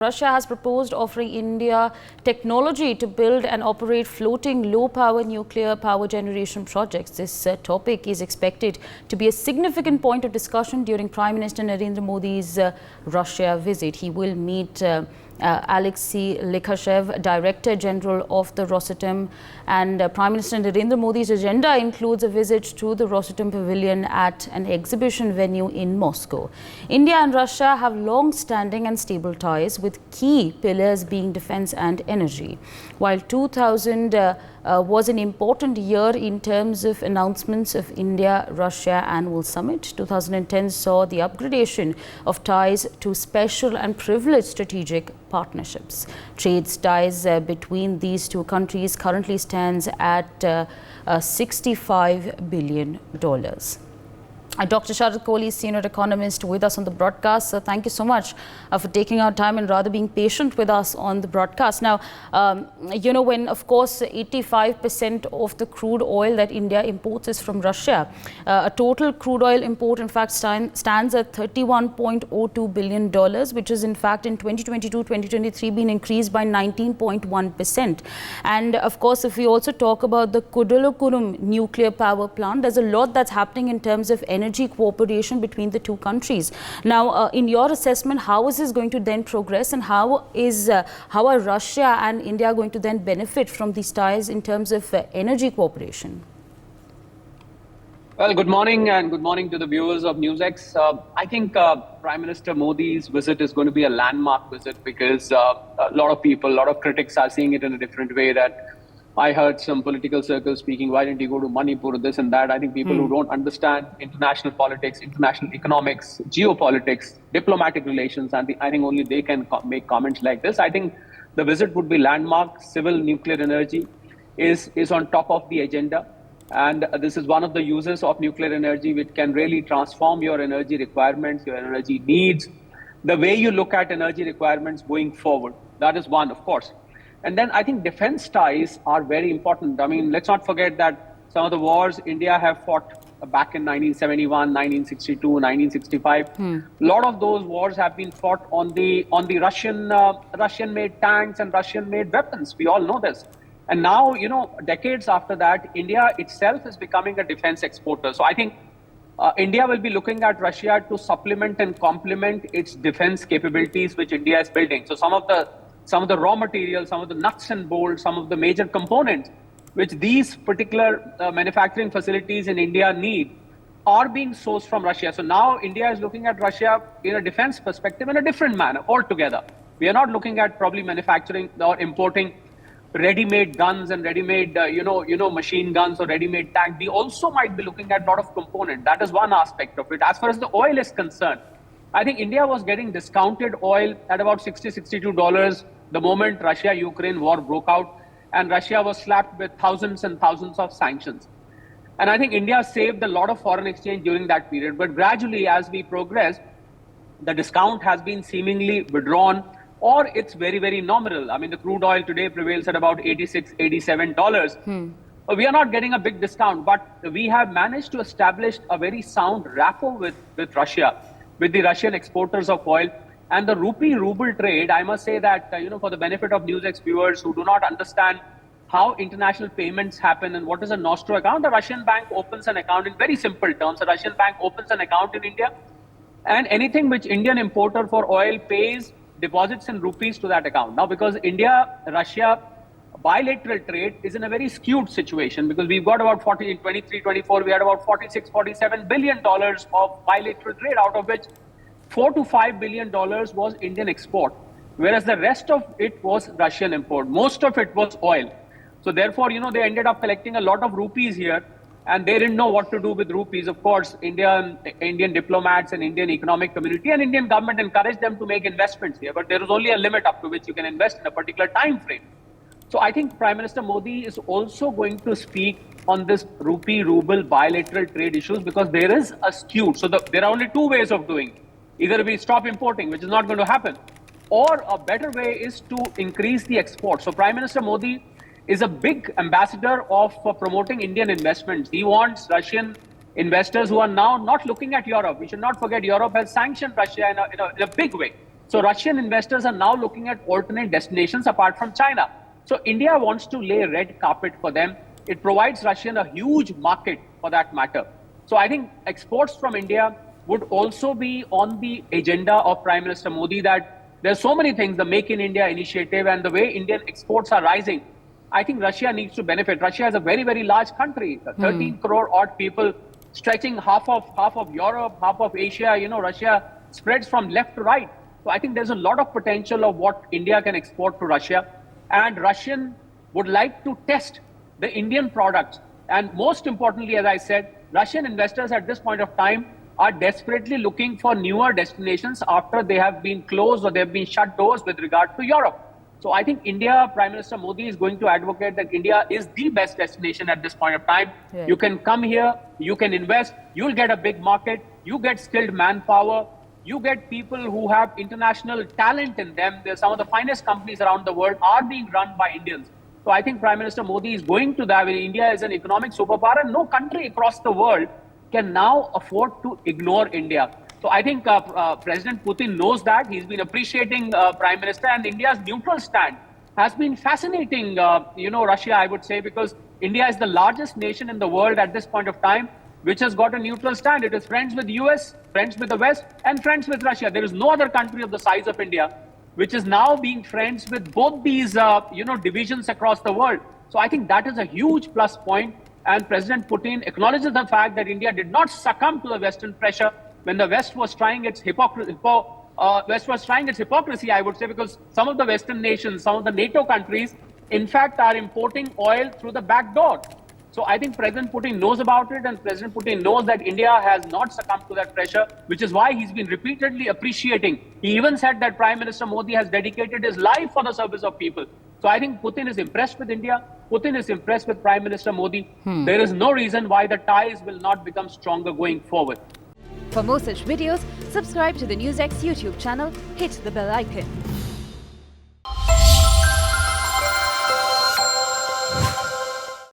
Russia has proposed offering India technology to build and operate floating low-power nuclear power generation projects. This topic is expected to be a significant point of discussion during Prime Minister Narendra Modi's Russia visit. He will meet Alexei Likhashev, Director General of the Rosatom, and Prime Minister Narendra Modi's agenda includes a visit to the Rosatom Pavilion at an exhibition venue in Moscow. India and Russia have long-standing and stable ties, with key pillars being defense and energy. While 2000 was an important year in terms of announcements of India-Russia annual summit, 2010 saw the upgradation of ties to special and privileged strategic partnerships. Trade ties between these two countries currently stands at $65 billion. Dr. Sharad Kohli, senior economist, with us on the broadcast. So thank you so much for taking our time and rather being patient with us on the broadcast. Now, when, of course, 85% of the crude oil that India imports is from Russia, a total crude oil import, in fact, stands at $31.02 billion, which is, in fact, in 2022-2023 been increased by 19.1%. And, of course, if we also talk about the Kudalakurum nuclear power plant, there's a lot that's happening in terms of energy cooperation between the two countries. Now, in your assessment, how is this going to then progress, and how are Russia and India going to then benefit from these ties in terms of energy cooperation? Well, good morning, and good morning to the viewers of NewsX. I think Prime Minister Modi's visit is going to be a landmark visit because a lot of people, a lot of critics are seeing it in a different way. That I heard some political circles speaking, why didn't you go to Manipur, this and that. I think people who don't understand international politics, international economics, geopolitics, diplomatic relations, I think only they can make comments like this. I think the visit would be landmark. Civil nuclear energy is on top of the agenda. And this is one of the uses of nuclear energy which can really transform your energy requirements, your energy needs, the way you look at energy requirements going forward. That is one, of course. And then I think defense ties are very important. I mean, let's not forget that some of the wars India have fought back in 1971, 1962, 1965. A lot of those wars have been fought on the Russian-made tanks and Russian-made weapons. We all know this. And now, decades after that, India itself is becoming a defense exporter. So I think India will be looking at Russia to supplement and complement its defense capabilities, which India is building. So some of the raw materials, some of the nuts and bolts, some of the major components which these particular manufacturing facilities in India need are being sourced from Russia. So now India is looking at Russia in a defense perspective in a different manner altogether. We are not looking at probably manufacturing or importing ready-made guns and ready-made, machine guns or ready-made tanks. We also might be looking at a lot of components. That is one aspect of it. As far as the oil is concerned, I think India was getting discounted oil at about $60, $62 the moment Russia-Ukraine war broke out, and Russia was slapped with thousands and thousands of sanctions. And I think India saved a lot of foreign exchange during that period. But gradually, as we progress, the discount has been seemingly withdrawn, or it's very, very nominal. I mean, the crude oil today prevails at about $86, $87. We are not getting a big discount, but we have managed to establish a very sound rapport with Russia, with the Russian exporters of oil. And the rupee-ruble trade, I must say that, for the benefit of NewsX viewers who do not understand how international payments happen and what is a Nostro account, the Russian bank opens an account in very simple terms. The Russian bank opens an account in India, and anything which Indian importer for oil pays, deposits in rupees to that account. Now, because India-Russia bilateral trade is in a very skewed situation, because we've got about in 23-24, we had about $46-47 billion of bilateral trade, out of which $4 to $5 billion was Indian export, whereas the rest of it was Russian import. Most of it was oil. So therefore, they ended up collecting a lot of rupees here, and they didn't know what to do with rupees. Of course, Indian diplomats and Indian economic community and Indian government encouraged them to make investments here, but there is only a limit up to which you can invest in a particular time frame. So I think Prime Minister Modi is also going to speak on this rupee-ruble bilateral trade issues, because there is a skew. So there are only two ways of doing it. Either we stop importing, which is not going to happen, or a better way is to increase the export. So Prime Minister Modi is a big ambassador of promoting Indian investments. He wants Russian investors who are now not looking at Europe. We should not forget Europe has sanctioned Russia in a big way. So Russian investors are now looking at alternate destinations apart from China. So India wants to lay a red carpet for them. It provides Russia a huge market for that matter. So I think exports from India would also be on the agenda of Prime Minister Modi, that there's so many things, the Make in India initiative and the way Indian exports are rising. I think Russia needs to benefit. Russia is a very, very large country, 13 crore odd people, stretching half of Europe, half of Asia. You know, Russia spreads from left to right. So I think there's a lot of potential of what India can export to Russia. And Russian would like to test the Indian products. And most importantly, as I said, Russian investors at this point of time are desperately looking for newer destinations after they have been closed or they've been shut doors with regard to Europe. So I think India, Prime Minister Modi is going to advocate that India is the best destination at this point of time. Yeah. You can come here, you can invest, you'll get a big market, you get skilled manpower, you get people who have international talent in them. There's some of the finest companies around the world are being run by Indians. So I think Prime Minister Modi is going to that. India is an economic superpower and no country across the world can now afford to ignore India. So I think President Putin knows that. He's been appreciating Prime Minister, and India's neutral stand has been fascinating, Russia, I would say, because India is the largest nation in the world at this point of time, which has got a neutral stand. It is friends with the US, friends with the West, and friends with Russia. There is no other country of the size of India which is now being friends with both these, divisions across the world. So I think that is a huge plus point. And President Putin acknowledges the fact that India did not succumb to the Western pressure when the West was trying its hypocrisy, I would say, because some of the Western nations, some of the NATO countries, in fact, are importing oil through the back door. So I think President Putin knows about it, and President Putin knows that India has not succumbed to that pressure, which is why he's been repeatedly appreciating. He even said that Prime Minister Modi has dedicated his life for the service of people. So I think Putin is impressed with India. Putin is impressed with Prime Minister Modi. There is no reason why the ties will not become stronger going forward. For more such videos, subscribe to the NewsX YouTube channel, hit the bell icon.